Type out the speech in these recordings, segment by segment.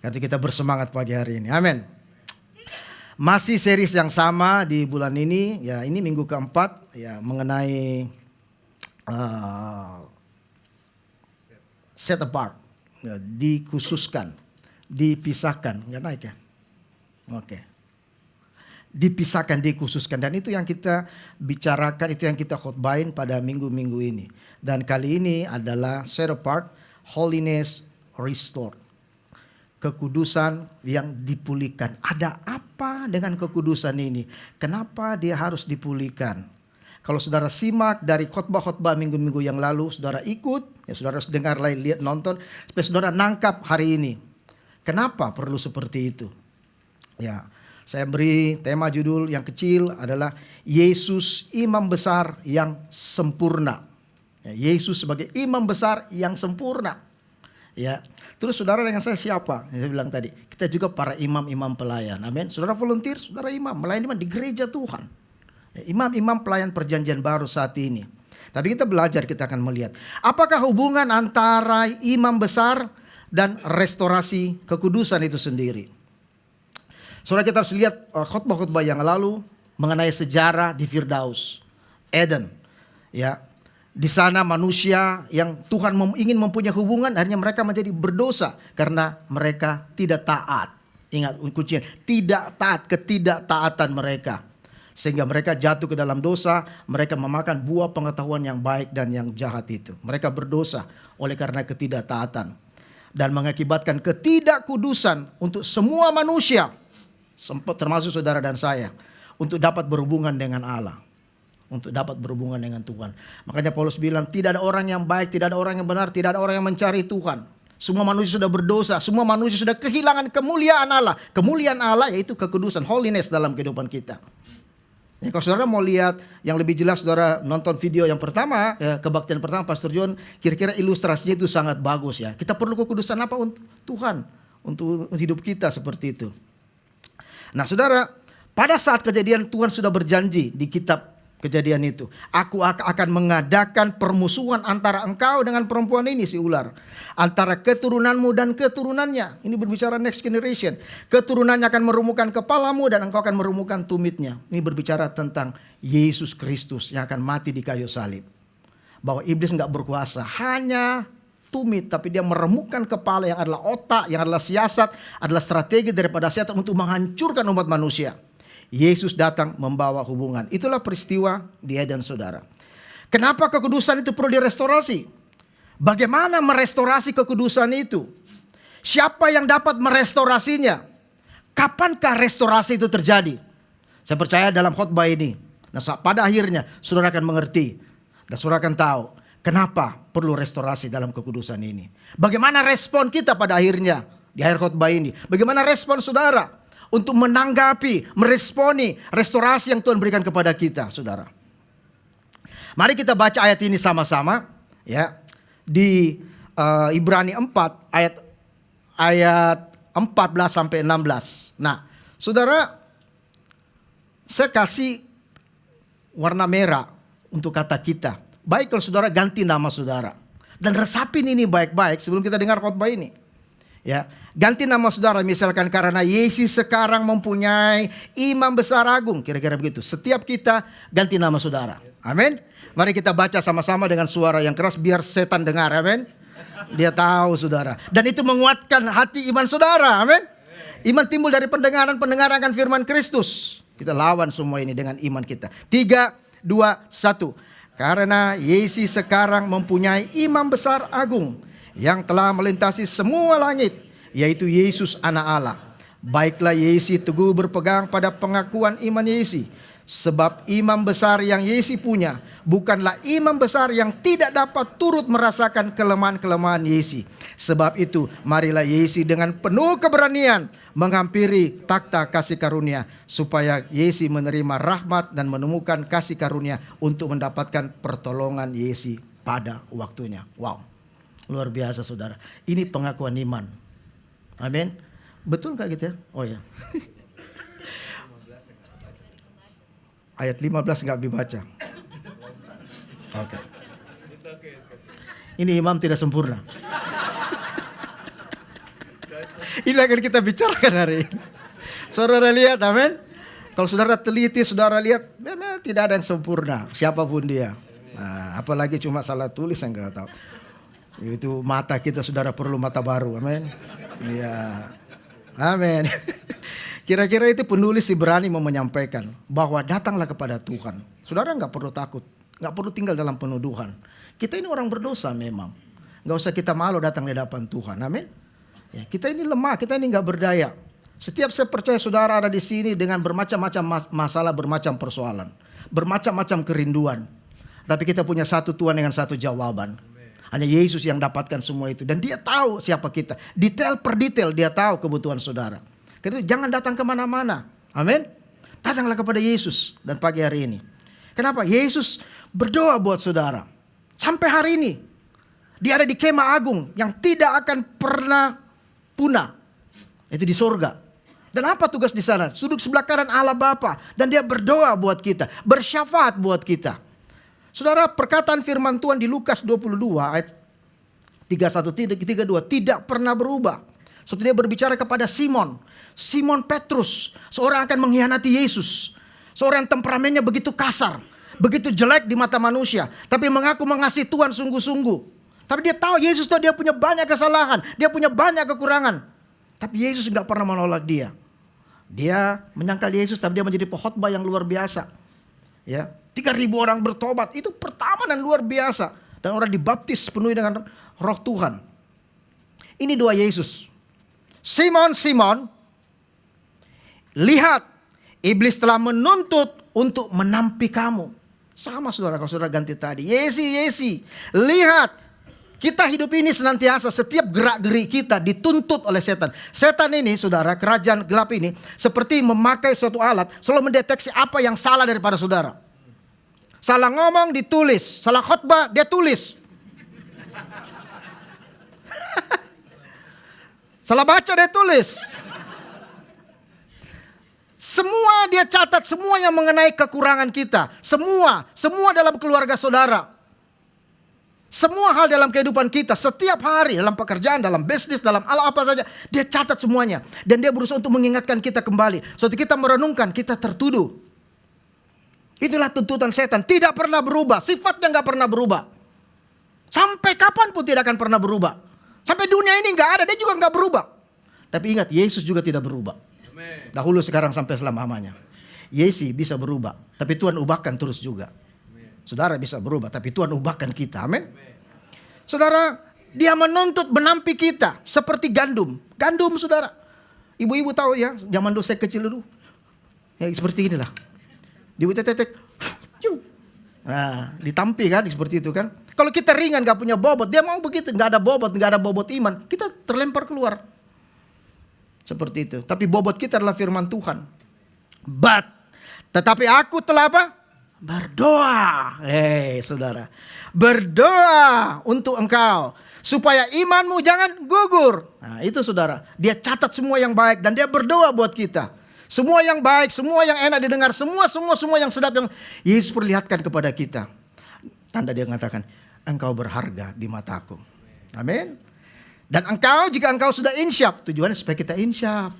Karena kita bersemangat pagi hari ini. Amin. Masih series yang sama di bulan ini. Ya, ini minggu keempat ya, mengenai set apart, ya, dikhususkan, dipisahkan. Nggak naik ya? Oke. Dipisahkan, dikhususkan. Dan itu yang kita bicarakan, itu yang kita khotbahin pada minggu-minggu ini. Dan kali ini adalah set apart, holiness restored. Kekudusan yang dipulihkan. Ada apa dengan kekudusan ini? Kenapa dia harus dipulihkan? Kalau saudara simak dari khotbah-khotbah minggu-minggu yang lalu, saudara ikut, ya saudara harus dengar, lihat, nonton, supaya saudara nangkap hari ini. Kenapa perlu seperti itu? Ya, saya beri tema judul yang kecil adalah Yesus Imam Besar yang Sempurna. Ya, Yesus sebagai Imam Besar yang sempurna. Ya, terus saudara dengan saya siapa? Yang saya bilang tadi, kita juga para imam-imam pelayan. Amin. Saudara volunteer, saudara imam, melayani di gereja Tuhan. Ya, imam-imam pelayan perjanjian baru saat ini. Tapi kita belajar, kita akan melihat apakah hubungan antara imam besar dan restorasi kekudusan itu sendiri. Saudara, kita harus lihat khotbah-khotbah yang lalu mengenai sejarah di Firdaus, Eden. Ya. Di sana manusia yang Tuhan ingin mempunyai hubungan, akhirnya mereka menjadi berdosa karena mereka tidak taat. Ingat kuncinya, tidak taat, ketidaktaatan mereka. Sehingga mereka jatuh ke dalam dosa, mereka memakan buah pengetahuan yang baik dan yang jahat itu. Mereka berdosa oleh karena ketidaktaatan. Dan mengakibatkan ketidakkudusan untuk semua manusia, termasuk saudara dan saya, untuk dapat berhubungan dengan Allah. Untuk dapat berhubungan dengan Tuhan. Makanya Paulus bilang tidak ada orang yang baik, tidak ada orang yang benar, tidak ada orang yang mencari Tuhan. Semua manusia sudah berdosa, semua manusia sudah kehilangan kemuliaan Allah. Kemuliaan Allah yaitu kekudusan, holiness dalam kehidupan kita. Ya, kalau saudara mau lihat yang lebih jelas, saudara nonton video yang pertama, ya, kebaktian pertama Pastor John, kira-kira ilustrasinya itu sangat bagus ya. Kita perlu kekudusan apa untuk Tuhan, untuk hidup kita seperti itu. Nah saudara, pada saat kejadian Tuhan sudah berjanji di kitab Kejadian itu, aku akan mengadakan permusuhan antara engkau dengan perempuan ini, si ular. Antara keturunanmu dan keturunannya. Ini berbicara next generation. Keturunannya akan merumukan kepalamu dan engkau akan merumukan tumitnya. Ini berbicara tentang Yesus Kristus yang akan mati di kayu salib. Bahwa iblis gak berkuasa, hanya tumit. Tapi dia meremukkan kepala yang adalah otak, yang adalah siasat, adalah strategi daripada setan untuk menghancurkan umat manusia. Yesus datang membawa hubungan. Itulah peristiwa di Eden, saudara. Kenapa kekudusan itu perlu direstorasi? Bagaimana merestorasi kekudusan itu? Siapa yang dapat merestorasinya? Kapankah restorasi itu terjadi? Saya percaya dalam khotbah ini, nah, pada akhirnya saudara akan mengerti. Dan saudara akan tahu kenapa perlu restorasi dalam kekudusan ini. Bagaimana respon kita pada akhirnya di akhir khotbah ini? Bagaimana respon saudara untuk menanggapi, meresponi restorasi yang Tuhan berikan kepada kita, saudara. Mari kita baca ayat ini sama-sama, ya. Di Ibrani 4 ayat 14 sampai 16. Nah, saudara, saya kasih warna merah untuk kata kita. Baik kalau saudara ganti nama saudara. Dan resapin ini baik-baik sebelum kita dengar khotbah ini. Ya, ganti nama saudara misalkan karena Yesus sekarang mempunyai imam besar agung, kira-kira begitu. Setiap kita ganti nama saudara. Amin. Mari kita baca sama-sama dengan suara yang keras biar setan dengar. Amin. Dia tahu saudara. Dan itu menguatkan hati iman saudara. Amin. Iman timbul dari pendengaran akan firman Kristus. Kita lawan semua ini dengan iman kita. 3, 2, 1. Karena Yesus sekarang mempunyai imam besar agung yang telah melintasi semua langit, yaitu Yesus anak Allah. Baiklah Yesus teguh berpegang pada pengakuan iman Yesus. Sebab imam besar yang Yesus punya bukanlah imam besar yang tidak dapat turut merasakan kelemahan-kelemahan Yesus. Sebab itu marilah Yesus dengan penuh keberanian menghampiri takhta kasih karunia, supaya Yesus menerima rahmat dan menemukan kasih karunia untuk mendapatkan pertolongan Yesus pada waktunya. Wow. Luar biasa saudara. Ini pengakuan iman. Amin. Betul gak gitu ya? Oh ya. Ayat 15 gak dibaca. Oke. Ini imam tidak sempurna. Ini akan kita bicarakan hari ini. Saudara lihat, amin. Kalau saudara teliti, saudara lihat, memang tidak ada yang sempurna, siapapun dia. Nah, apalagi cuma salah tulis, saya nggak tahu. Itu mata kita, saudara perlu mata baru, amin. Ya, amin. Kira-kira itu penulis Ibrani mau menyampaikan bahwa datanglah kepada Tuhan. Saudara nggak perlu takut, nggak perlu tinggal dalam penuduhan. Kita ini orang berdosa memang. Nggak usah kita malu datang di hadapan Tuhan, amin. Ya, kita ini lemah, kita ini nggak berdaya. Setiap saya percaya saudara ada di sini dengan bermacam-macam masalah, bermacam persoalan, bermacam-macam kerinduan. Tapi kita punya satu Tuhan dengan satu jawaban. Hanya Yesus yang dapatkan semua itu. Dan dia tahu siapa kita. Detail per detail dia tahu kebutuhan saudara. Karena itu jangan datang kemana-mana. Amin. Datanglah kepada Yesus dan pagi hari ini. Kenapa? Yesus berdoa buat saudara. Sampai hari ini. Dia ada di kemah agung yang tidak akan pernah punah. Itu di sorga. Dan apa tugas di sana? Duduk sebelah kanan Allah Bapa. Dan dia berdoa buat kita. Bersyafaat buat kita. Saudara, perkataan firman Tuhan di Lukas 22 ayat 31-32 tidak pernah berubah. Setelah dia berbicara kepada Simon Petrus, seorang akan mengkhianati Yesus. Seorang yang temperamennya begitu kasar, begitu jelek di mata manusia, tapi mengaku mengasihi Tuhan sungguh-sungguh. Tapi dia tahu Yesus tuh dia punya banyak kesalahan, dia punya banyak kekurangan. Tapi Yesus nggak pernah menolak dia. Dia menyangkal Yesus, tapi dia menjadi pengkhotbah yang luar biasa. Ya, 3.000 orang bertobat, itu pertama dan luar biasa. Dan orang dibaptis penuhi dengan Roh Tuhan. Ini doa Yesus. Simon, Simon, lihat, iblis telah menuntut untuk menampi kamu. Sama saudara, kalau saudara ganti tadi. Yesi, lihat. Kita hidup ini senantiasa, setiap gerak-gerik kita dituntut oleh setan. Setan ini, saudara, kerajaan gelap ini, seperti memakai suatu alat, selalu mendeteksi apa yang salah daripada saudara. Salah ngomong ditulis, salah khotbah dia tulis. Salah baca dia tulis. Semua dia catat, semua yang mengenai kekurangan kita. Semua dalam keluarga saudara. Semua hal dalam kehidupan kita, setiap hari, dalam pekerjaan, dalam bisnis, dalam apa saja, dia catat semuanya. Dan dia berusaha untuk mengingatkan kita kembali. Suatu kita merenungkan, kita tertuduh. Itulah tuntutan setan, tidak pernah berubah, sifatnya gak pernah berubah. Sampai kapanpun tidak akan pernah berubah. Sampai dunia ini gak ada, dia juga gak berubah. Tapi ingat, Yesus juga tidak berubah. Dahulu, sekarang, sampai selama-lamanya. Yesus bisa berubah, tapi Tuhan ubahkan terus juga. Saudara bisa berubah, tapi Tuhan ubahkan kita. Amin. Saudara, dia menuntut menampi kita seperti gandum. Gandum, saudara. Ibu-ibu tahu ya, zaman dulu saya kecil dulu. Ya, seperti inilah. Diutek-tek. Nah, ditampi kan, seperti itu kan. Kalau kita ringan, gak punya bobot, dia mau begitu. Gak ada bobot iman. Kita terlempar keluar. Seperti itu. Tapi bobot kita adalah firman Tuhan. Tetapi aku telah apa? Berdoa, saudara, berdoa untuk engkau supaya imanmu jangan gugur. Nah, itu saudara, dia catat semua yang baik dan dia berdoa buat kita. Semua yang baik, semua yang enak didengar, semua yang sedap yang Yesus perlihatkan kepada kita. Tanda dia mengatakan, engkau berharga di mataku. Amin. Dan engkau, jika engkau sudah insyaf, tujuannya supaya kita insyaf.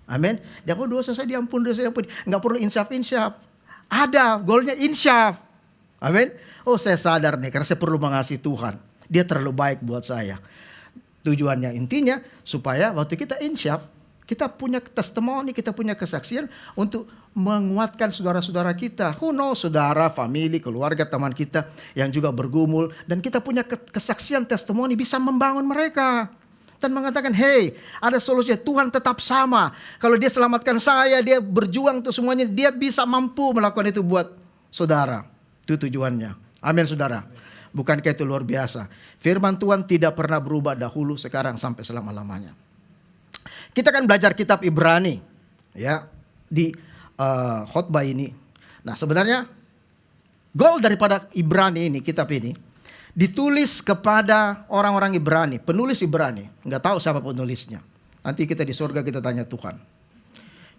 Amin. Dan dosa saya diampun, enggak perlu insyaf. Ada, golnya insyaf. Amin. Oh, saya sadar nih, karena saya perlu mengasihi Tuhan. Dia terlalu baik buat saya. Tujuannya intinya supaya waktu kita insyaf, kita punya testimoni, kita punya kesaksian untuk menguatkan saudara-saudara kita. Who knows, saudara, family, keluarga, teman kita yang juga bergumul. Dan kita punya kesaksian, testimoni bisa membangun mereka. Dan mengatakan, hey, ada solusi, Tuhan tetap sama. Kalau dia selamatkan saya, dia berjuang untuk semuanya, dia bisa mampu melakukan itu buat saudara. Itu tujuannya. Amin, saudara. Bukankah itu luar biasa? Firman Tuhan tidak pernah berubah dahulu, sekarang, sampai selama-lamanya. Kita akan belajar kitab Ibrani ya di khotbah ini. Nah, sebenarnya goal daripada Ibrani ini, kitab ini, ditulis kepada orang-orang Ibrani, penulis Ibrani. Nggak tahu siapa penulisnya. Nanti kita di surga kita tanya Tuhan.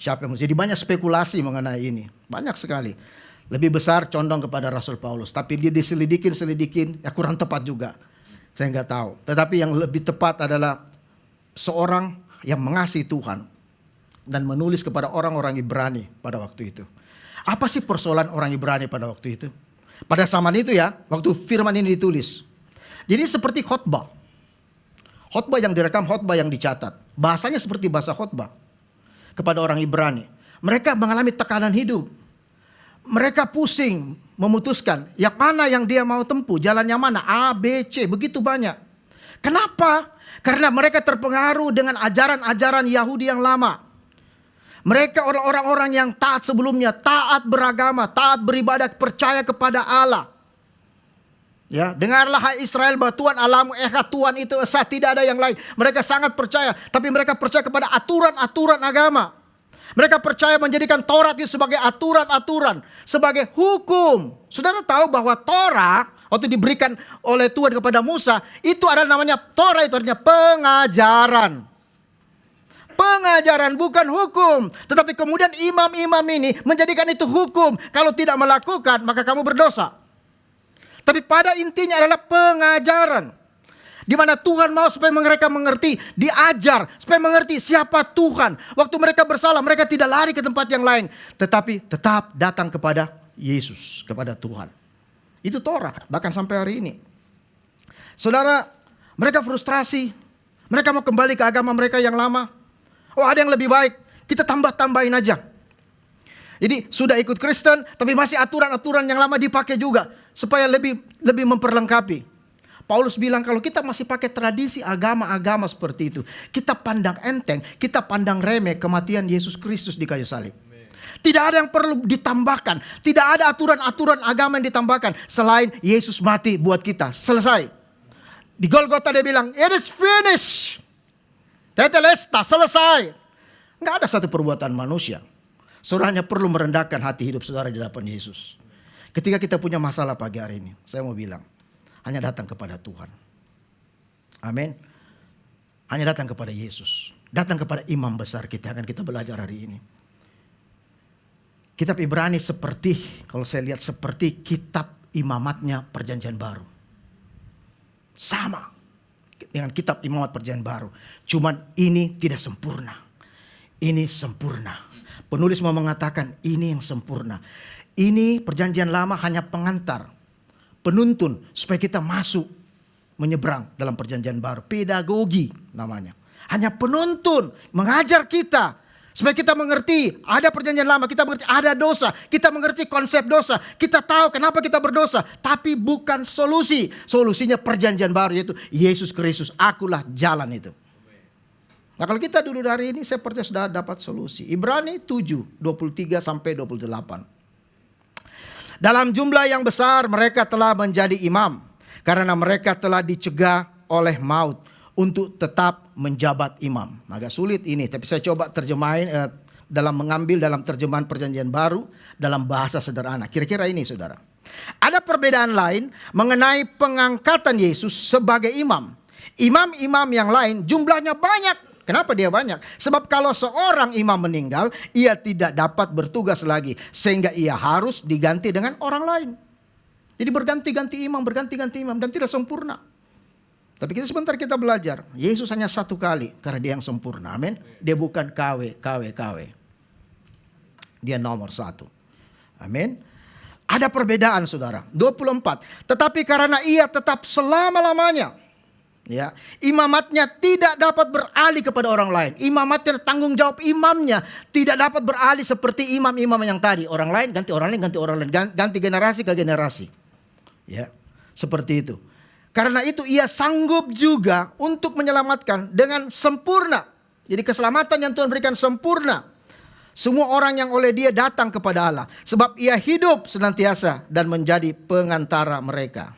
Siapa yang jadi banyak spekulasi mengenai ini. Banyak sekali. Lebih besar condong kepada Rasul Paulus. Tapi dia diselidikin, ya kurang tepat juga. Saya nggak tahu. Tetapi yang lebih tepat adalah seorang yang mengasihi Tuhan dan menulis kepada orang-orang Ibrani pada waktu itu. Apa sih persoalan orang Ibrani pada waktu itu? Pada zaman itu ya, waktu firman ini ditulis. Jadi seperti khotbah. Khotbah yang direkam, khotbah yang dicatat. Bahasanya seperti bahasa khotbah kepada orang Ibrani. Mereka mengalami tekanan hidup. Mereka pusing memutuskan yang mana yang dia mau tempuh, jalan yang mana, A, B, C, begitu banyak. Kenapa? Karena mereka terpengaruh dengan ajaran-ajaran Yahudi yang lama. Mereka orang-orang yang taat sebelumnya, taat beragama, taat beribadah, percaya kepada Allah. Ya, dengarlah hai Israel bahwa Tuhan Allahmu Eka, Tuhan itu esa, tidak ada yang lain. Mereka sangat percaya, tapi mereka percaya kepada aturan-aturan agama. Mereka percaya menjadikan Taurat itu sebagai aturan-aturan, sebagai hukum. Saudara tahu bahwa Torah waktu diberikan oleh Tuhan kepada Musa, itu adalah namanya Torah, itu artinya pengajaran. Pengajaran bukan hukum. Tetapi kemudian imam-imam ini menjadikan itu hukum. Kalau tidak melakukan maka kamu berdosa. Tapi pada intinya adalah pengajaran. Di mana Tuhan mau supaya mereka mengerti, diajar supaya mengerti siapa Tuhan. Waktu mereka bersalah mereka tidak lari ke tempat yang lain. Tetapi tetap datang kepada Yesus, kepada Tuhan. Itu Torah bahkan sampai hari ini. Saudara, mereka frustrasi. Mereka mau kembali ke agama mereka yang lama. Oh, ada yang lebih baik, kita tambah-tambahin aja. Jadi sudah ikut Kristen, tapi masih aturan-aturan yang lama dipakai juga supaya lebih memperlengkapi. Paulus bilang kalau kita masih pakai tradisi agama-agama seperti itu, kita pandang enteng, kita pandang remeh kematian Yesus Kristus di kayu salib. Tidak ada yang perlu ditambahkan, tidak ada aturan-aturan agama yang ditambahkan selain Yesus mati buat kita. Selesai. Di Golgota dia bilang, "It is finished." Tetelesta, selesai. Nggak ada satu perbuatan manusia. Saudara hanya perlu merendahkan hati hidup saudara di hadapan Yesus. Ketika kita punya masalah pagi hari ini, saya mau bilang, hanya datang kepada Tuhan. Amin. Hanya datang kepada Yesus. Datang kepada imam besar kita, akan kita belajar hari ini. Kitab Ibrani seperti, kalau saya lihat seperti kitab imamatnya perjanjian baru. Sama dengan kitab imamat perjanjian baru. Cuman ini tidak sempurna. Ini sempurna. Penulis mau mengatakan ini yang sempurna. Ini perjanjian lama hanya pengantar, penuntun supaya kita masuk menyeberang dalam perjanjian baru. Pedagogi namanya. Hanya penuntun, mengajar kita supaya kita mengerti ada perjanjian lama, kita mengerti ada dosa, kita mengerti konsep dosa, kita tahu kenapa kita berdosa, tapi bukan solusi. Solusinya perjanjian baru, yaitu Yesus Kristus, akulah jalan itu. Nah, kalau kita dulu dari ini saya percaya sudah dapat solusi. Ibrani 7, 23 sampai 28. Dalam jumlah yang besar mereka telah menjadi imam karena mereka telah dicegah oleh maut untuk tetap menjabat imam. Agak sulit ini, tapi saya coba terjemahin mengambil dalam terjemahan perjanjian baru dalam bahasa sederhana. Kira-kira ini saudara. Ada perbedaan lain mengenai pengangkatan Yesus sebagai imam. Imam-imam yang lain jumlahnya banyak. Kenapa dia banyak? Sebab kalau seorang imam meninggal, ia tidak dapat bertugas lagi. Sehingga ia harus diganti dengan orang lain. Jadi berganti-ganti imam dan tidak sempurna. Tapi sebentar kita belajar. Yesus hanya satu kali karena dia yang sempurna. Amin. Dia bukan KW. Dia nomor satu. Amin. Ada perbedaan saudara. 24. Tetapi karena ia tetap selama-lamanya. Ya, imamatnya tidak dapat beralih kepada orang lain. Imamatnya tanggung jawab imamnya tidak dapat beralih seperti imam-imam yang tadi. Orang lain ganti orang lain, ganti generasi ke generasi. Ya, seperti itu. Karena itu ia sanggup juga untuk menyelamatkan dengan sempurna. Jadi keselamatan yang Tuhan berikan sempurna. Semua orang yang oleh dia datang kepada Allah. Sebab ia hidup senantiasa dan menjadi pengantara mereka.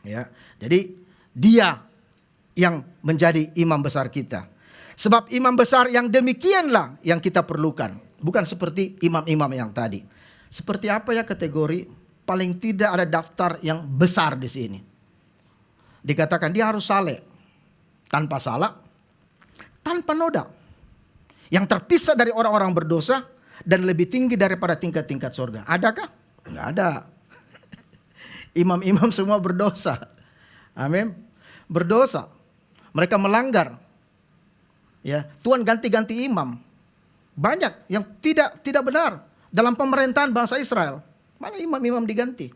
Ya, jadi dia yang menjadi imam besar kita. Sebab imam besar yang demikianlah yang kita perlukan. Bukan seperti imam-imam yang tadi. Seperti apa ya kategori? Paling tidak ada daftar yang besar di sini. Dikatakan dia harus saleh. Tanpa salah, tanpa noda. Yang terpisah dari orang-orang berdosa dan lebih tinggi daripada tingkat-tingkat surga. Adakah? Enggak ada. Imam-imam semua berdosa. Amin. Berdosa. Mereka melanggar Ya, Tuhan ganti-ganti imam. Banyak yang tidak benar dalam pemerintahan bangsa Israel. Banyak imam-imam diganti.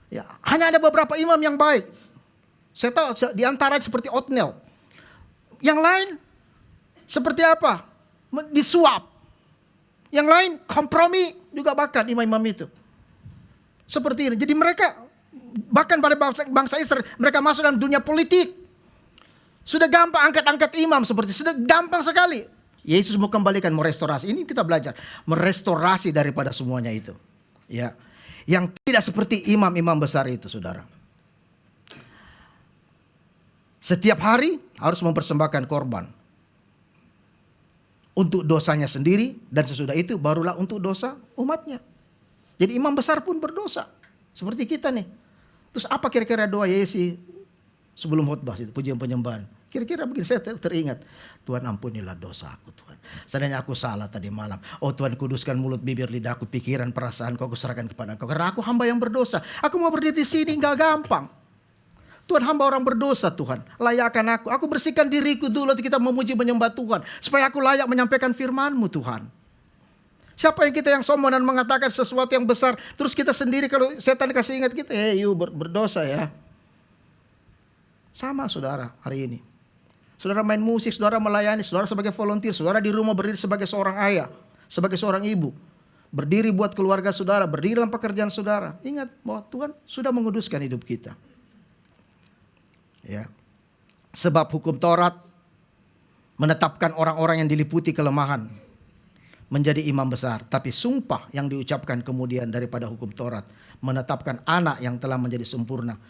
Ya, hanya ada beberapa imam yang baik. Saya tahu di antara seperti Otniel. Yang lain seperti apa? Disuap. Yang lain kompromi juga bahkan imam-imam itu. Seperti ini. Jadi mereka bahkan pada bangsa Israel mereka masuk dalam dunia politik. Sudah gampang angkat-angkat imam seperti sudah gampang sekali. Yesus mau kembalikan, mau restorasi. Ini kita belajar merestorasi daripada semuanya itu. Ya. Yang tidak seperti imam-imam besar itu, saudara. Setiap hari harus mempersembahkan korban. Untuk dosanya sendiri dan sesudah itu barulah untuk dosa umatnya. Jadi imam besar pun berdosa. Seperti kita nih. Terus apa kira-kira doa Yesus sebelum khotbah itu, pujian penyembahan? Kira-kira begini, saya teringat. Tuhan ampunilah dosaku Tuhan. Seandainya aku salah tadi malam. Oh Tuhan kuduskan mulut, bibir, lidahku, pikiran, perasaanku, aku serahkan kepada Engkau. Karena aku hamba yang berdosa. Aku mau berdiri di sini gak gampang. Tuhan, hamba orang berdosa Tuhan. Layakkan aku. Aku bersihkan diriku dulu kita memuji menyembah Tuhan. Supaya aku layak menyampaikan firman-Mu Tuhan. Siapa yang kita yang sombong dan mengatakan sesuatu yang besar. Terus kita sendiri kalau setan kasih ingat kita. You berdosa ya. Sama saudara hari ini. Saudara main musik, saudara melayani, saudara sebagai volunteer, saudara di rumah berdiri sebagai seorang ayah, sebagai seorang ibu. Berdiri buat keluarga saudara, berdiri dalam pekerjaan saudara. Ingat bahwa Tuhan sudah menguduskan hidup kita. Ya. Sebab hukum Taurat menetapkan orang-orang yang diliputi kelemahan menjadi imam besar. Tapi sumpah yang diucapkan kemudian daripada hukum Taurat menetapkan anak yang telah menjadi sempurna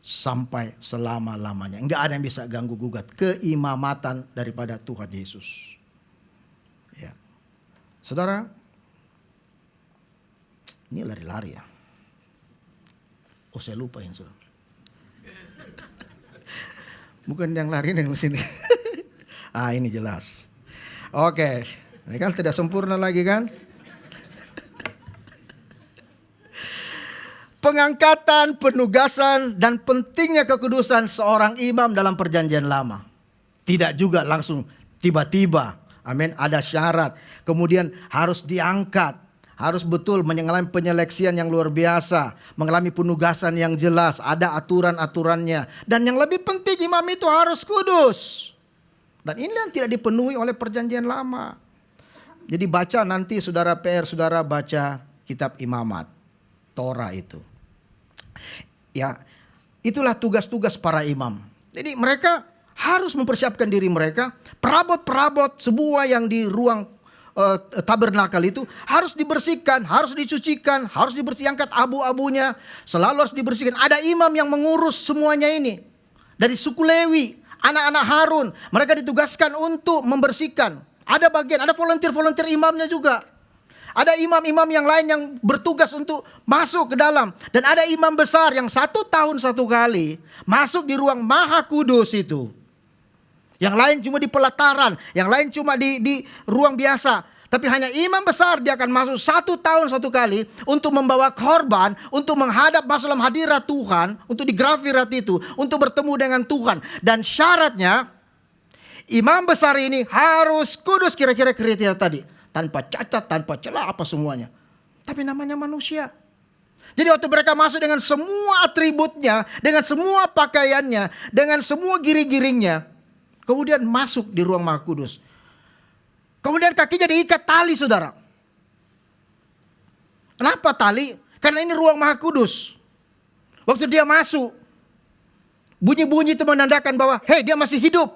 sampai selama-lamanya. Enggak ada yang bisa ganggu gugat keimamatan daripada Tuhan Yesus. Ya. Saudara, ini lari-lari ya. Oh saya lupa yang saudara. Bukan yang lari yang sini. Ini jelas. Oke. Ini kan tidak sempurna lagi kan? Pengangkatan, penugasan, dan pentingnya kekudusan seorang imam dalam perjanjian lama. Tidak juga langsung tiba-tiba. Amin. Ada syarat. Kemudian harus diangkat. Harus betul mengalami penyeleksian yang luar biasa. Mengalami penugasan yang jelas. Ada aturan-aturannya. Dan yang lebih penting imam itu harus kudus. Dan ini yang tidak dipenuhi oleh perjanjian lama. Jadi baca nanti saudara saudara baca kitab imamat. Torah itu. Ya, itulah tugas-tugas para imam. Jadi mereka harus mempersiapkan diri mereka. Perabot-perabot sebuah yang di ruang tabernakel itu harus dibersihkan, harus dicucikan, harus dibersihkan, angkat abu-abunya. Selalu harus dibersihkan. Ada imam yang mengurus semuanya ini. Dari suku Lewi, anak-anak Harun, mereka ditugaskan untuk membersihkan. Ada bagian, ada volunteer imamnya juga. Ada imam-imam yang lain yang bertugas untuk masuk ke dalam. Dan ada imam besar yang 1 tahun 1 kali masuk di ruang maha kudus itu. Yang lain cuma di pelataran, yang lain cuma di ruang biasa. Tapi hanya imam besar dia akan masuk 1 tahun 1 kali untuk membawa korban, untuk menghadap masuk dalam hadirat Tuhan, untuk digrafirat itu, untuk bertemu dengan Tuhan. Dan syaratnya imam besar ini harus kudus, kira-kira kriteria tadi. Tanpa cacat, tanpa celah, apa semuanya. Tapi namanya manusia. Jadi waktu mereka masuk dengan semua atributnya, dengan semua pakaiannya, dengan semua giri-giringnya, kemudian masuk di ruang maha kudus. Kemudian kakinya diikat tali saudara. Kenapa tali? Karena ini ruang maha kudus. Waktu dia masuk, bunyi-bunyi itu menandakan bahwa dia masih hidup.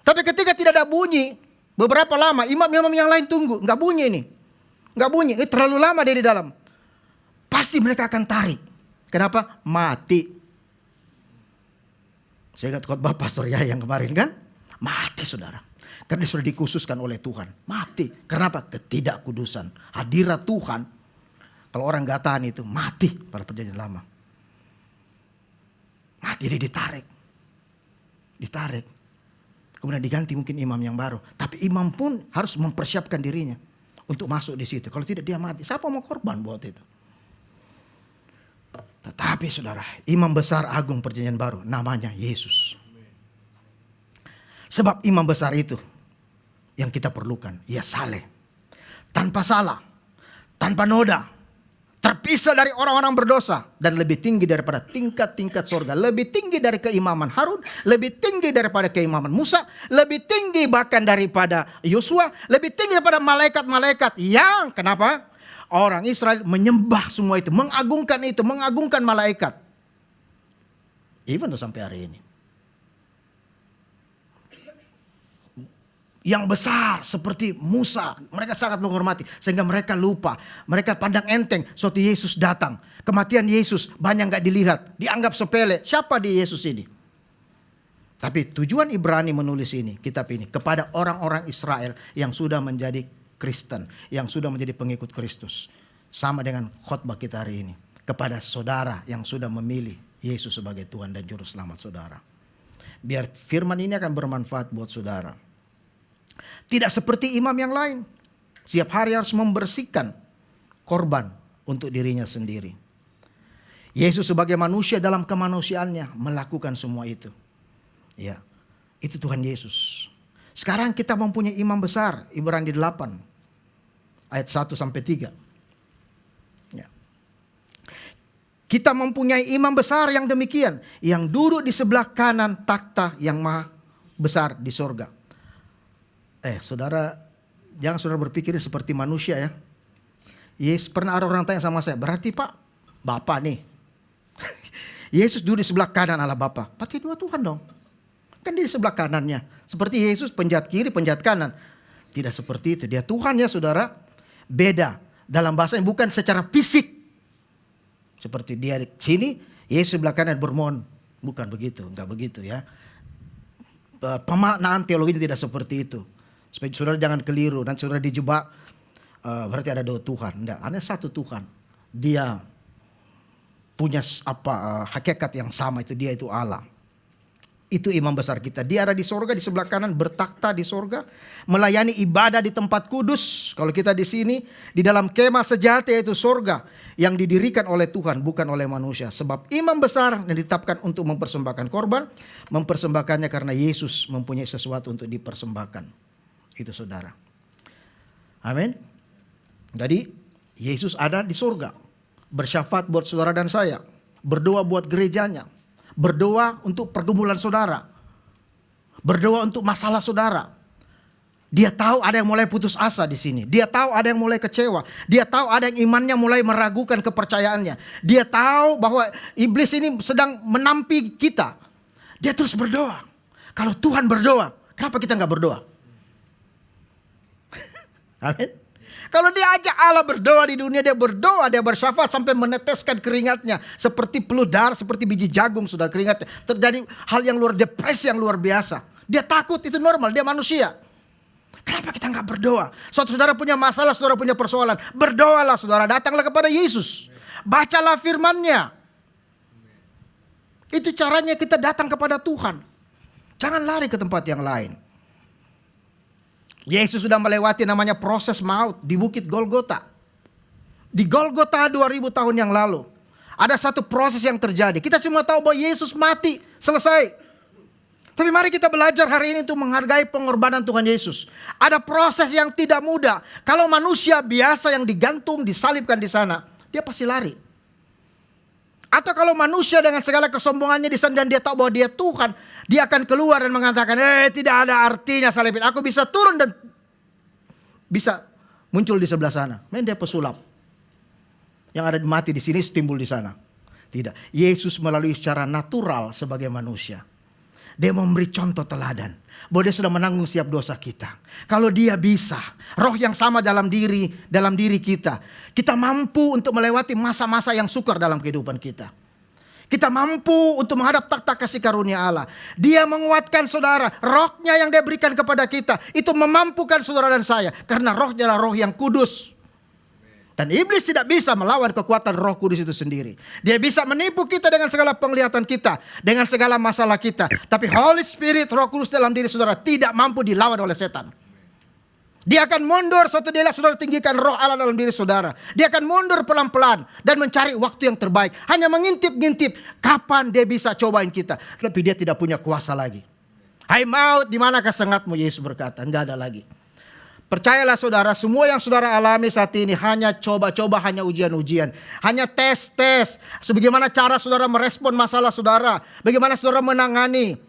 Tapi ketika tidak ada bunyi, beberapa lama imam-imam yang lain tunggu. Enggak bunyi ini. Enggak bunyi. Ini terlalu lama dia di dalam. Pasti mereka akan tarik. Kenapa? Mati. Saya ingat khotbah Pastor Yahya yang kemarin kan. Mati saudara. Karena sudah dikhususkan oleh Tuhan. Mati. Kenapa? Ketidakkudusan. Hadirat Tuhan. Kalau orang gak tahan itu mati pada perjanjian lama. Mati dia ditarik. Ditarik. Kemudian diganti mungkin imam yang baru. Tapi imam pun harus mempersiapkan dirinya untuk masuk di situ. Kalau tidak dia mati. Siapa mau korban buat itu? Tetapi saudara, imam besar agung perjanjian baru namanya Yesus. Sebab imam besar itu yang kita perlukan, ia saleh, tanpa salah, tanpa noda, terpisah dari orang-orang berdosa, dan lebih tinggi daripada tingkat-tingkat surga, lebih tinggi dari keimaman Harun, lebih tinggi daripada keimaman Musa, lebih tinggi bahkan daripada Yosua, lebih tinggi daripada malaikat-malaikat yang kenapa? Orang Israel menyembah semua itu, mengagungkan malaikat. Even sampai hari ini. Yang besar seperti Musa, mereka sangat menghormati sehingga mereka lupa, mereka pandang enteng suatu Yesus datang, kematian Yesus banyak gak dilihat, dianggap sepele. Siapa di Yesus ini? Tapi tujuan Ibrani menulis ini, kitab ini, kepada orang-orang Israel yang sudah menjadi Kristen, yang sudah menjadi pengikut Kristus, sama dengan khotbah kita hari ini, kepada saudara yang sudah memilih Yesus sebagai Tuhan dan Juru Selamat saudara. Biar firman ini akan bermanfaat buat saudara. Tidak seperti imam yang lain, setiap hari harus membersihkan korban untuk dirinya sendiri. Yesus sebagai manusia dalam kemanusiaannya melakukan semua itu. Ya, itu Tuhan Yesus. Sekarang kita mempunyai imam besar, Ibrani 8 ayat 1 sampai 3. Ya. Kita mempunyai imam besar yang demikian, yang duduk di sebelah kanan takhta yang maha besar di sorga. Saudara, jangan saudara berpikir seperti manusia ya. Yes, pernah ada orang tanya sama saya, berarti Pak, Bapak nih. Yesus duduk di sebelah kanan Allah Bapa. Berarti dua Tuhan dong. Kan dia di sebelah kanannya. Seperti Yesus penjahat kiri, penjahat kanan. Tidak seperti itu. Dia Tuhan ya saudara. Beda. Dalam bahasanya bukan secara fisik. Seperti dia di sini, Yesus sebelah kanan bermohon. Bukan begitu, enggak begitu ya. Pemaknaan teologi tidak seperti itu. Supaya saudara jangan keliru dan saudara dijebak berarti ada dua Tuhan. Enggak, ada satu Tuhan. Dia punya hakikat yang sama, itu dia itu Allah. Itu imam besar kita. Dia ada di sorga, di sebelah kanan bertakhta di sorga, melayani ibadah di tempat kudus. Kalau kita di sini di dalam kemah sejati yaitu sorga yang didirikan oleh Tuhan bukan oleh manusia. Sebab imam besar yang ditetapkan untuk mempersembahkan korban, mempersembahkannya karena Yesus mempunyai sesuatu untuk dipersembahkan. Itu saudara. Amin. Jadi Yesus ada di surga, bersyafaat buat saudara dan saya, berdoa buat gerejanya, berdoa untuk pergumulan saudara, berdoa untuk masalah saudara. Dia tahu ada yang mulai putus asa di sini. Dia tahu ada yang mulai kecewa. Dia tahu ada yang imannya mulai meragukan kepercayaannya. Dia tahu bahwa iblis ini sedang menampi kita. Dia terus berdoa. Kalau Tuhan berdoa, kenapa kita nggak berdoa? Amin. Kalau dia ajak Allah berdoa di dunia, dia berdoa, dia bersyafaat sampai meneteskan keringatnya. Seperti peludar, seperti biji jagung sudah keringatnya. Terjadi hal yang depresi yang luar biasa. Dia takut, itu normal, dia manusia. Kenapa kita nggak berdoa? Suatu saudara punya masalah, saudara punya persoalan. Berdoalah saudara, datanglah kepada Yesus. Bacalah firman-Nya. Itu caranya kita datang kepada Tuhan. Jangan lari ke tempat yang lain. Yesus sudah melewati namanya proses maut di Bukit Golgota. Di Golgota 2000 tahun yang lalu. Ada satu proses yang terjadi. Kita cuma tahu bahwa Yesus mati, selesai. Tapi mari kita belajar hari ini untuk menghargai pengorbanan Tuhan Yesus. Ada proses yang tidak mudah. Kalau manusia biasa yang digantung, disalibkan di sana, dia pasti lari. Atau kalau manusia dengan segala kesombongannya di sana dan dia tahu bahwa dia Tuhan, dia akan keluar dan mengatakan, tidak ada artinya salibin. Aku bisa turun dan bisa muncul di sebelah sana. Dia pesulap. Yang ada mati di sini timbul di sana. Tidak. Yesus melalui secara natural sebagai manusia. Dia memberi contoh teladan. Bahwa dia sudah menanggung setiap dosa kita. Kalau dia bisa, roh yang sama dalam diri kita. Kita mampu untuk melewati masa-masa yang sukar dalam kehidupan kita. Kita mampu untuk menghadap takhta kasih karunia Allah. Dia menguatkan saudara. Rohnya yang dia berikan kepada kita. Itu memampukan saudara dan saya. Karena rohnya adalah roh yang kudus. Dan iblis tidak bisa melawan kekuatan roh kudus itu sendiri. Dia bisa menipu kita dengan segala penglihatan kita. Dengan segala masalah kita. Tapi Holy Spirit, roh kudus dalam diri saudara tidak mampu dilawan oleh setan. Dia akan mundur suatu dia saudara tinggikan roh Allah dalam diri saudara. Dia akan mundur pelan-pelan dan mencari waktu yang terbaik. Hanya mengintip-ngintip kapan dia bisa cobain kita. Tapi dia tidak punya kuasa lagi. Hai maut, di manakah sengatmu? Yesus berkata, enggak ada lagi. Percayalah saudara, semua yang saudara alami saat ini hanya coba-coba, hanya ujian-ujian. Hanya tes-tes. Sebagaimana cara saudara merespon masalah saudara. Bagaimana saudara menangani.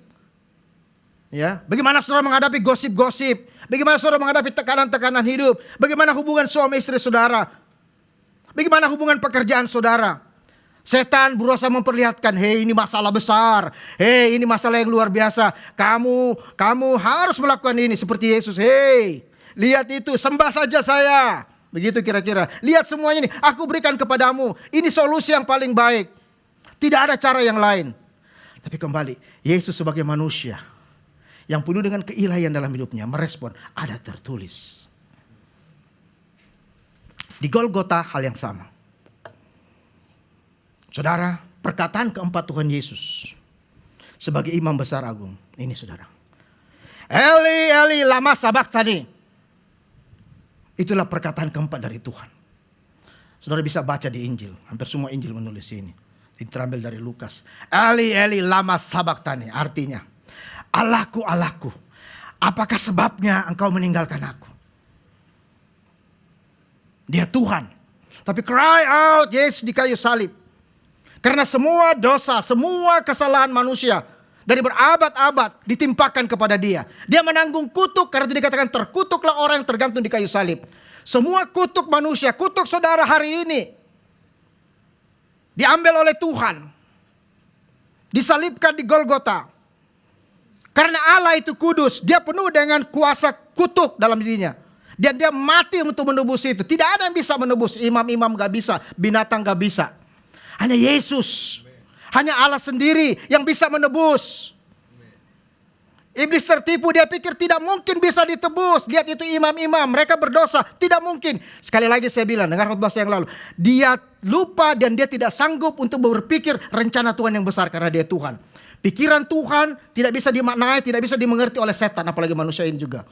Ya, bagaimana saudara menghadapi gosip-gosip. Bagaimana saudara menghadapi tekanan-tekanan hidup. Bagaimana hubungan suami istri saudara. Bagaimana hubungan pekerjaan saudara. Setan berusaha memperlihatkan, hei ini masalah besar. Hei ini masalah yang luar biasa. Kamu harus melakukan ini seperti Yesus. Hei. Lihat itu, sembah saja saya. Begitu kira-kira. Lihat semuanya ini, aku berikan kepadamu. Ini solusi yang paling baik. Tidak ada cara yang lain. Tapi kembali, Yesus sebagai manusia yang penuh dengan keilahian dalam hidupnya merespon, ada tertulis. Di Golgota hal yang sama. Saudara, perkataan keempat Tuhan Yesus sebagai imam besar agung. Ini saudara. Eli, Eli, lama sabachthani. Itulah perkataan keempat dari Tuhan. Saudara bisa baca di Injil. Hampir semua Injil menulis ini. Ini terambil dari Lukas. Eli, Eli, lama sabachthani. Artinya, Allahku, Allahku, apakah sebabnya engkau meninggalkan aku? Dia Tuhan. Tapi cry out, Yesus di kayu salib. Karena semua dosa, semua kesalahan manusia dari berabad-abad ditimpakan kepada dia. Dia menanggung kutuk karena dikatakan terkutuklah orang yang tergantung di kayu salib. Semua kutuk manusia, kutuk saudara hari ini diambil oleh Tuhan. Disalibkan di Golgota. Karena Allah itu kudus, dia penuh dengan kuasa kutuk dalam dirinya. Dan dia mati untuk menebus itu. Tidak ada yang bisa menebus, imam-imam gak bisa, binatang gak bisa. Hanya Yesus. Hanya Allah sendiri yang bisa menebus. Iblis tertipu, dia pikir tidak mungkin bisa ditebus. Lihat itu imam-imam, mereka berdosa. Tidak mungkin. Sekali lagi saya bilang, dengar khotbah saya yang lalu. Dia lupa dan dia tidak sanggup untuk berpikir rencana Tuhan yang besar karena dia Tuhan. Pikiran Tuhan tidak bisa dimaknai, tidak bisa dimengerti oleh setan, apalagi manusia ini juga.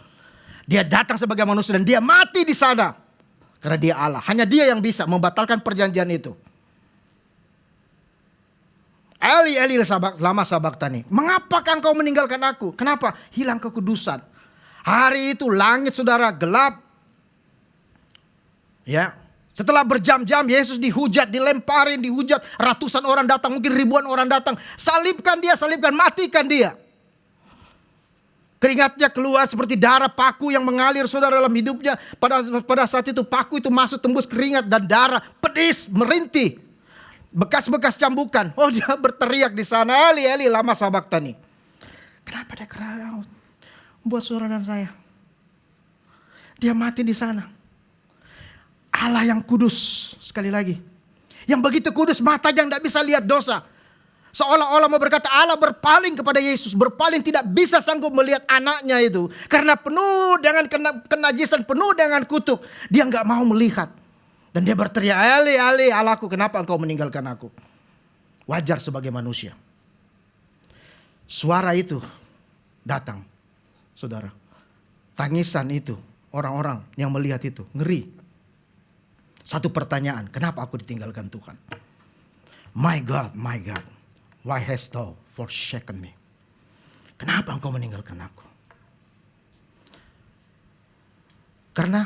Dia datang sebagai manusia dan dia mati di sana. Karena dia Allah. Hanya dia yang bisa membatalkan perjanjian itu. Eli, Eli, lama sabachthani. Mengapakah engkau meninggalkan aku? Kenapa? Hilang kekudusan. Hari itu langit saudara gelap. Ya. Setelah berjam-jam Yesus dihujat, dilemparin, dihujat. Ratusan orang datang, mungkin ribuan orang datang. Salibkan dia, salibkan, matikan dia. Keringatnya keluar seperti darah paku yang mengalir saudara dalam hidupnya. Pada saat itu paku itu masuk tembus keringat dan darah. Pedis, merintih. Bekas-bekas cambukan. Oh dia berteriak di sana. Eli, Eli, lama sabachthani. Kenapa dia kerawat? Buat saudara dan saya. Dia mati di sana. Allah yang kudus. Sekali lagi. Yang begitu kudus mata yang tidak bisa lihat dosa. Seolah-olah mau berkata Allah berpaling kepada Yesus. Berpaling tidak bisa sanggup melihat anaknya itu. Karena penuh dengan kenajisan. Penuh dengan kutuk. Dia nggak mau melihat. Dan dia berteriak, Eli, Eli, Allahku, kenapa engkau meninggalkan aku? Wajar sebagai manusia. Suara itu datang, saudara. Tangisan itu, orang-orang yang melihat itu, ngeri. Satu pertanyaan, kenapa aku ditinggalkan Tuhan? My God, why hast thou forsaken me? Kenapa engkau meninggalkan aku? Karena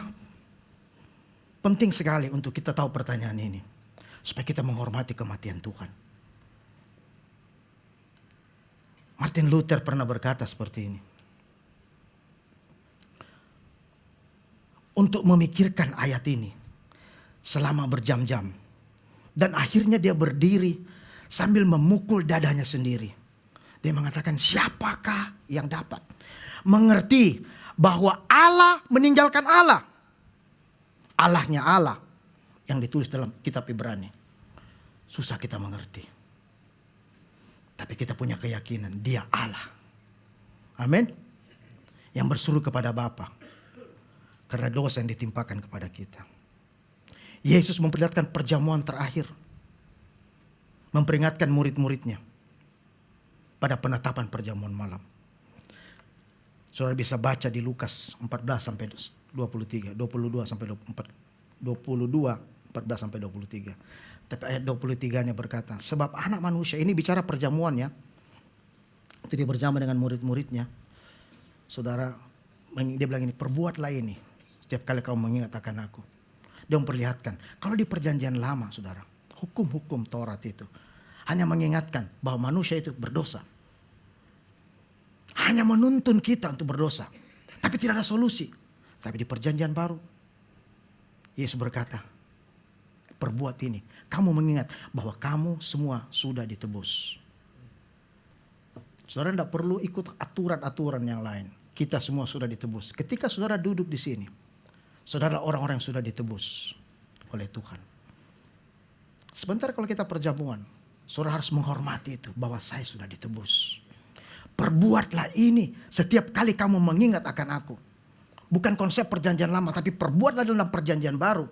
penting sekali untuk kita tahu pertanyaan ini. Supaya kita menghormati kematian Tuhan. Martin Luther pernah berkata seperti ini. Untuk memikirkan ayat ini. Selama berjam-jam. Dan akhirnya dia berdiri. Sambil memukul dadanya sendiri. Dia mengatakan siapakah yang dapat mengerti bahwa Allah meninggalkan Allah. Allahnya Allah yang ditulis dalam kitab Ibrani. Susah kita mengerti. Tapi kita punya keyakinan dia Allah. Amin. Yang berseru kepada Bapa. Karena dosa yang ditimpakan kepada kita. Yesus memperlihatkan perjamuan terakhir. Memperingatkan murid-muridnya. Pada penetapan perjamuan malam. Saudara bisa baca di Lukas 14 sampai 23, 22 sampai 14 sampai 23. Tapi ayat 23-nya berkata, sebab anak manusia, ini bicara perjamuan ya. Itu dia berjamu dengan murid-muridnya. Saudara, dia bilang ini, perbuatlah ini setiap kali kau mengingat akan aku. Dia memperlihatkan, kalau di perjanjian lama saudara, hukum-hukum Taurat itu hanya mengingatkan bahwa manusia itu berdosa. Hanya menuntun kita untuk berdosa. Tapi tidak ada solusi. Tapi di perjanjian baru, Yesus berkata, perbuat ini. Kamu mengingat bahwa kamu semua sudah ditebus. Saudara tidak perlu ikut aturan-aturan yang lain. Kita semua sudah ditebus. Ketika saudara duduk di sini, saudara orang-orang yang sudah ditebus oleh Tuhan. Sebentar kalau kita perjamuan, saudara harus menghormati itu bahwa saya sudah ditebus. Perbuatlah ini setiap kali kamu mengingat akan aku. Bukan konsep perjanjian lama, tapi perbuatlah dalam perjanjian baru.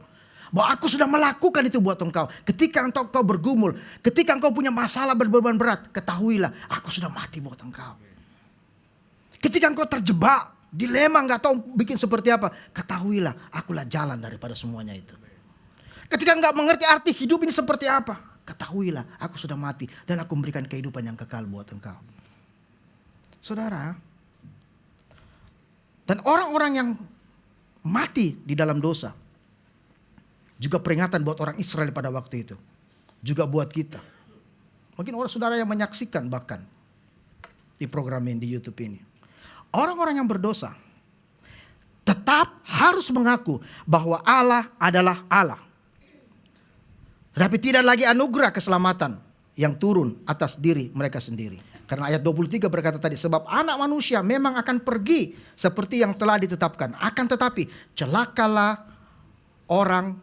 Bahwa aku sudah melakukan itu buat engkau. Ketika engkau bergumul, ketika engkau punya masalah berbeban berat, ketahuilah aku sudah mati buat engkau. Ketika engkau terjebak, dilema gak tahu bikin seperti apa, ketahuilah akulah jalan daripada semuanya itu. Ketika enggak mengerti arti hidup ini seperti apa, ketahuilah aku sudah mati dan aku memberikan kehidupan yang kekal buat engkau. Saudara, dan orang-orang yang mati di dalam dosa, juga peringatan buat orang Israel pada waktu itu, juga buat kita. Mungkin orang saudara yang menyaksikan bahkan di program ini di YouTube ini. Orang-orang yang berdosa tetap harus mengaku bahwa Allah adalah Allah. Tetapi tidak lagi anugerah keselamatan yang turun atas diri mereka sendiri. Karena ayat 23 berkata tadi, sebab anak manusia memang akan pergi seperti yang telah ditetapkan. Akan tetapi celakalah orang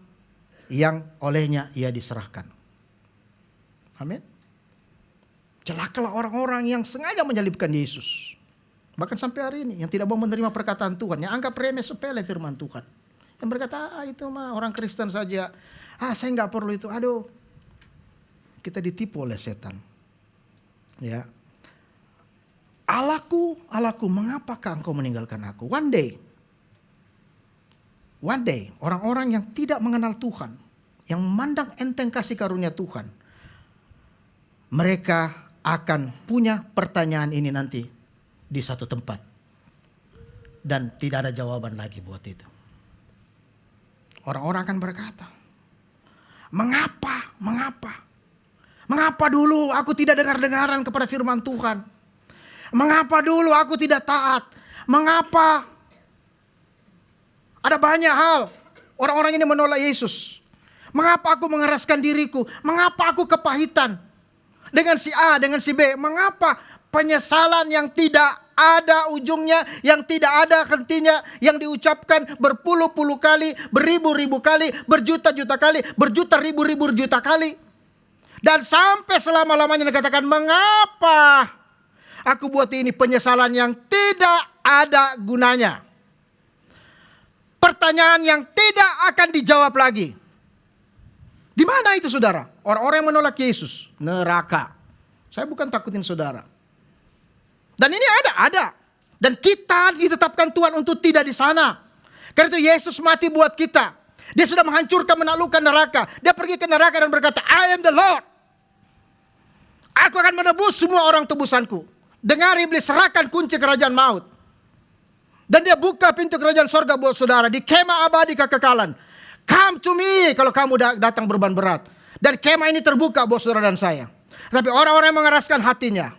yang olehnya ia diserahkan. Amin. Celakalah orang-orang yang sengaja menyalibkan Yesus. Bahkan sampai hari ini yang tidak mau menerima perkataan Tuhan, yang anggap remeh sepele firman Tuhan. Yang berkata, itu mah orang Kristen saja. Saya nggak perlu itu. Aduh, kita ditipu oleh setan. Ya, Allahku, mengapakah engkau meninggalkan aku? One day, orang-orang yang tidak mengenal Tuhan, yang memandang enteng kasih karunia Tuhan, mereka akan punya pertanyaan ini nanti di satu tempat. Dan tidak ada jawaban lagi buat itu. Orang-orang akan berkata, mengapa? Mengapa dulu aku tidak dengar-dengaran kepada firman Tuhan? Mengapa dulu aku tidak taat? Mengapa? Ada banyak hal orang-orang ini menolak Yesus. Mengapa aku mengeraskan diriku? Mengapa aku kepahitan? Dengan si A, dengan si B. Mengapa penyesalan yang tidak ada ujungnya, yang tidak ada hentinya, yang diucapkan berpuluh-puluh kali, beribu-ribu kali, berjuta-juta kali, berjuta ribu-ribu juta kali. Dan sampai selama-lamanya dikatakan, mengapa aku buat ini, penyesalan yang tidak ada gunanya. Pertanyaan yang tidak akan dijawab lagi. Di mana itu saudara? Orang-orang yang menolak Yesus, neraka. Saya bukan takutin saudara. Dan ini ada. Dan kita ditetapkan Tuhan untuk tidak di sana. Karena itu Yesus mati buat kita. Dia sudah menghancurkan, menaklukkan neraka. Dia pergi ke neraka dan berkata, I am the Lord. Aku akan menebus semua orang tebusanku. Dengar iblis, serahkan kunci kerajaan maut. Dan dia buka pintu kerajaan sorga buat saudara. Di kemah abadi kekekalan. Come to me kalau kamu datang berbeban berat. Dan kemah ini terbuka buat saudara dan saya. Tapi orang-orang yang mengeraskan hatinya,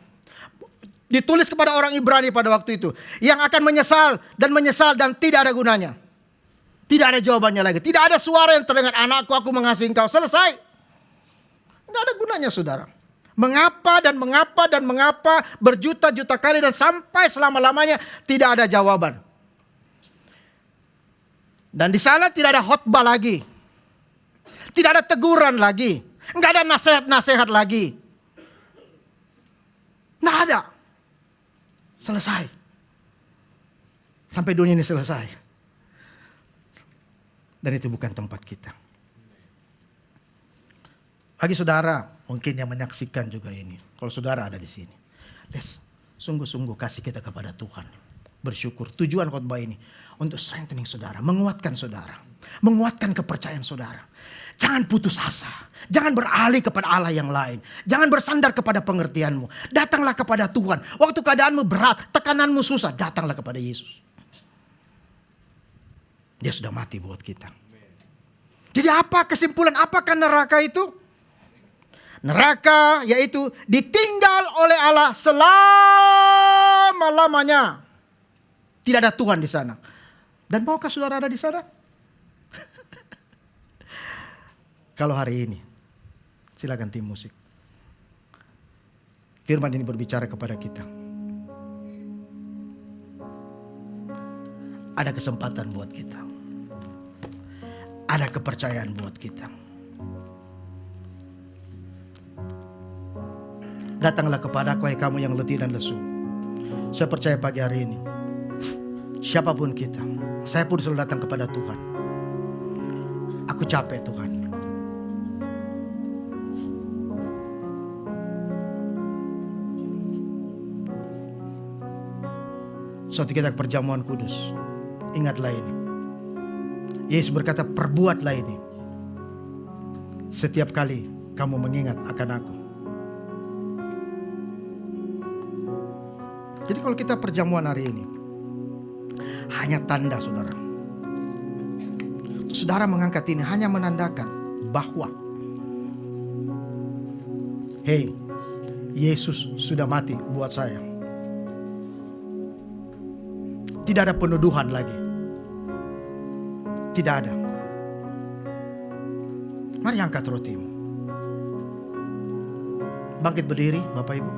ditulis kepada orang Ibrani pada waktu itu, yang akan menyesal dan tidak ada gunanya. Tidak ada jawabannya lagi. Tidak ada suara yang terdengar, anakku aku mengasihi engkau. Selesai. Tidak ada gunanya saudara. Mengapa berjuta-juta kali dan sampai selama-lamanya tidak ada jawaban. Dan di sana tidak ada khotbah lagi. Tidak ada teguran lagi. Enggak ada nasihat-nasihat lagi. Enggak ada. Selesai. Sampai dunia ini selesai. Dan itu bukan tempat kita. Bagi saudara, mungkin yang menyaksikan juga ini. Kalau saudara ada di sini. Sungguh-sungguh kasih kita kepada Tuhan. Bersyukur. Tujuan khotbah ini untuk strengthening saudara. Menguatkan saudara. Menguatkan kepercayaan saudara. Jangan putus asa. Jangan beralih kepada Allah yang lain. Jangan bersandar kepada pengertianmu. Datanglah kepada Tuhan. Waktu keadaanmu berat, tekananmu susah, datanglah kepada Yesus. Dia sudah mati buat kita. Jadi apa kesimpulan? Apakah neraka itu? Neraka yaitu ditinggal oleh Allah selama-lamanya. Tidak ada Tuhan di sana. Dan maukah saudara ada di sana? Kalau hari ini, silakan tim musik. Firman ini berbicara kepada kita. Ada kesempatan buat kita. Ada kepercayaan buat kita. Datanglah kepadaku, hai kamu yang letih dan lesu. Saya percaya pagi hari ini, siapapun kita, saya pun selalu datang kepada Tuhan. Aku capek Tuhan. Suatu kita perjamuan kudus, ingatlah ini. Yesus berkata, perbuatlah ini setiap kali kamu mengingat akan aku. Jadi kalau kita perjamuan hari ini, hanya tanda saudara. Saudara mengangkat ini hanya menandakan bahwa, hey, Yesus sudah mati buat saya. Tidak ada penuduhan lagi. Tidak ada. Mari angkat rotimu. Bangkit berdiri Bapak Ibu.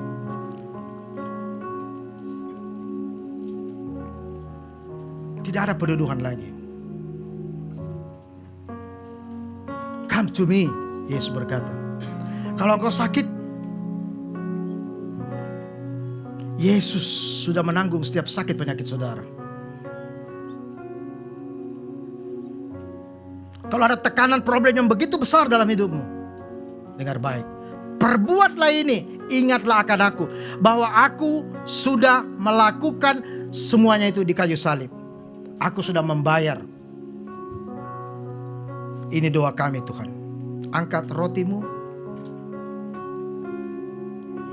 Tidak ada penuduhan lagi. Come to me, Yesus berkata. Kalau engkau sakit, Yesus sudah menanggung setiap sakit penyakit saudara. Kalau ada tekanan problem yang begitu besar dalam hidupmu, dengar baik. Perbuatlah ini, ingatlah akan aku. Bahwa aku sudah melakukan semuanya itu di kayu salib. Aku sudah membayar. Ini doa kami Tuhan. Angkat rotimu.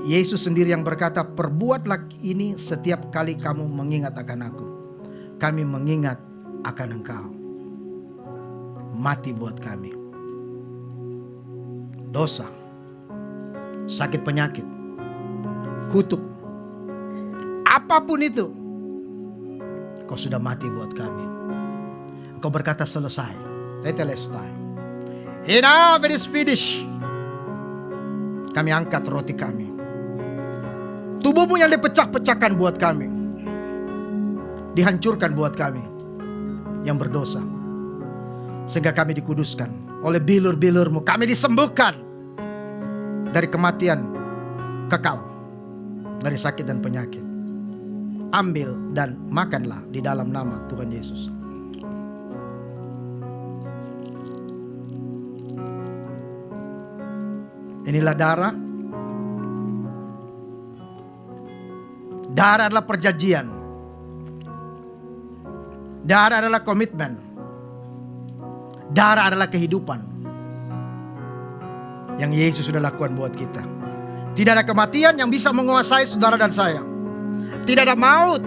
Yesus sendiri yang berkata, perbuatlah ini setiap kali kamu mengingat akan aku. Kami mengingat akan engkau. Mati buat kami. Dosa, sakit penyakit, kutuk, apapun itu, kau sudah mati buat kami. Kau berkata selesai. Tetelestai. Enough, it is finished. Kami angkat roti kami. Tubuhmu yang dipecah-pecahkan buat kami, dihancurkan buat kami yang berdosa, sehingga kami dikuduskan oleh bilur-bilurmu. Kami disembuhkan dari kematian kekal, dari sakit dan penyakit. Ambil dan makanlah di dalam nama Tuhan Yesus. Inilah darah. Darah adalah perjanjian. Darah adalah komitmen. Darah adalah kehidupan yang Yesus sudah lakukan buat kita. Tidak ada kematian yang bisa menguasai saudara dan saya. Tidak ada maut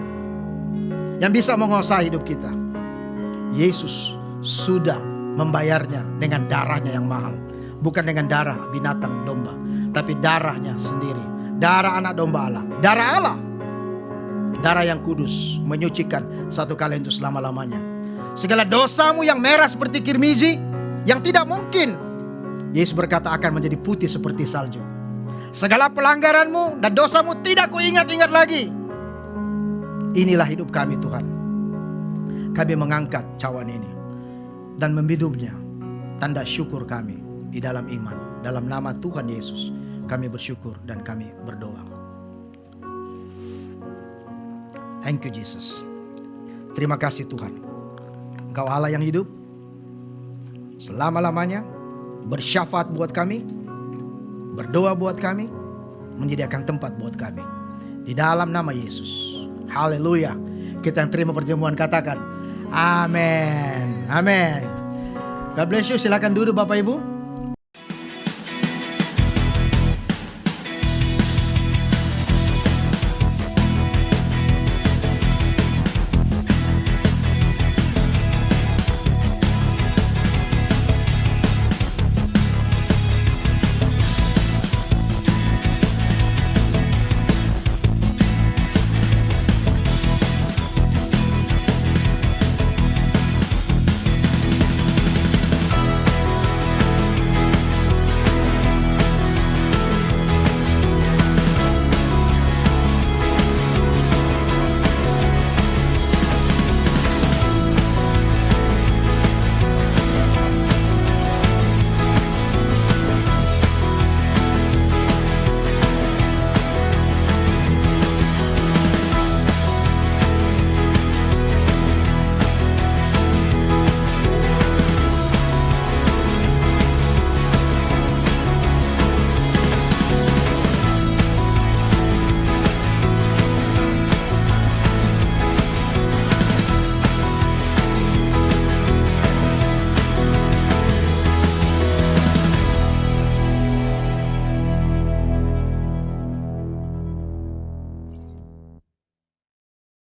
yang bisa menguasai hidup kita. Yesus sudah membayarnya dengan darahnya yang mahal. Bukan dengan darah binatang domba, tapi darahnya sendiri. Darah anak domba Allah. Darah Allah. Darah yang kudus, menyucikan satu kali untuk selama-lamanya. Segala dosamu yang merah seperti kirmizi, yang tidak mungkin, Yesus berkata akan menjadi putih seperti salju. Segala pelanggaranmu dan dosamu tidak kuingat-ingat lagi. Inilah hidup kami Tuhan. Kami mengangkat cawan ini dan meminumnya, tanda syukur kami di dalam iman. Dalam nama Tuhan Yesus kami bersyukur dan kami berdoa. Thank you Jesus. Terima kasih Tuhan. Engkau Allah yang hidup selama-lamanya, bersyafaat buat kami, berdoa buat kami, menyediakan tempat buat kami. Di dalam nama Yesus. Haleluya. Kita yang terima perjamuan katakan amin. Amin. God bless you. Silakan duduk Bapak Ibu.